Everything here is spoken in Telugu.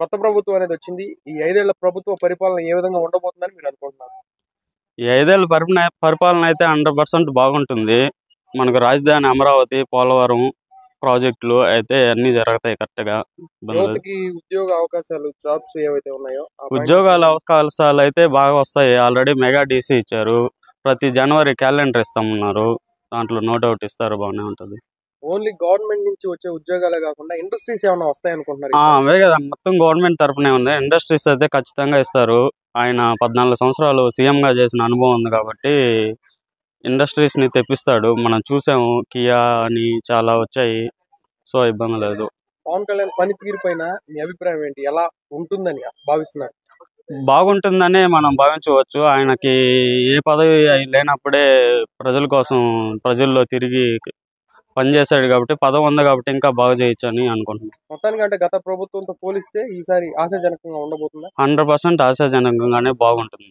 కొత్త ప్రభుత్వం అనేది వచ్చింది. ఈ 5 ఏళ్ల ప్రభుత్వ పరిపాలన ఏ విధంగా ఉండబోతుందని మీరు అనుకుంటున్నారు? ఈ 5 ఏళ్ల పరిపాలన అయితే 100% బాగుంటుంది. మనకు రాజధాని అమరావతి, పోలవరం ప్రాజెక్టులు అయితే అన్నీ జరుగుతాయి కరెక్ట్‌గా. ఇబ్బంది లేదు. యువతకి ఉద్యోగ అవకాశాలు, జాబ్స్ ఏవైతే ఉన్నాయో ఆ పాయింట్ ఉద్యోగాల అవకాశాలు అయితే బాగా వస్తాయి. ఆల్రెడీ మెగా డీసీ ఇచ్చారు. ప్రతి జనవరి క్యాలెండర్ ఇస్తామన్నారు. దాంట్లో నో డౌట్ ఇస్తారు, బాగానే ఉంటుంది. ఓన్లీ గవర్నమెంట్ నుంచి వచ్చే ఉద్యోగాలే కాకుండా ఇండస్ట్రీస్ ఏమైనా వస్తాయి అనుకుంటున్నారు? అవే కదా, మొత్తం గవర్నమెంట్ తరపునే ఉంది. ఇండస్ట్రీస్ అయితే ఖచ్చితంగా ఇస్తారు. ఆయన 14 సంవత్సరాలు సీఎంగా చేసిన అనుభవం ఉంది కాబట్టి ఇండస్ట్రీస్ని తెప్పిస్తాడు. మనం చూసాము, కియా అని చాలా వచ్చాయి. సో ఇబ్బంది లేదు. పవన్ కళ్యాణ్ పనితీరు పైన మీ అభిప్రాయం ఏంటి? ఎలా ఉంటుందని భావిస్తున్నారు? బాగుంటుందనే మనం భావించవచ్చు. ఆయనకి ఏ పదవి లేనప్పుడే ప్రజల కోసం ప్రజల్లో తిరిగి పనిచేశాడు కాబట్టి, పదవి ఉంది కాబట్టి ఇంకా బాగా చేయొచ్చు అని అనుకుంటున్నాను. మొత్తానికి అంటే గత ప్రభుత్వంతో పోలిస్తే ఈసారి ఆశాజనకంగా ఉండబోతుందా? 100% ఆశాజనకంగానే బాగుంటుంది.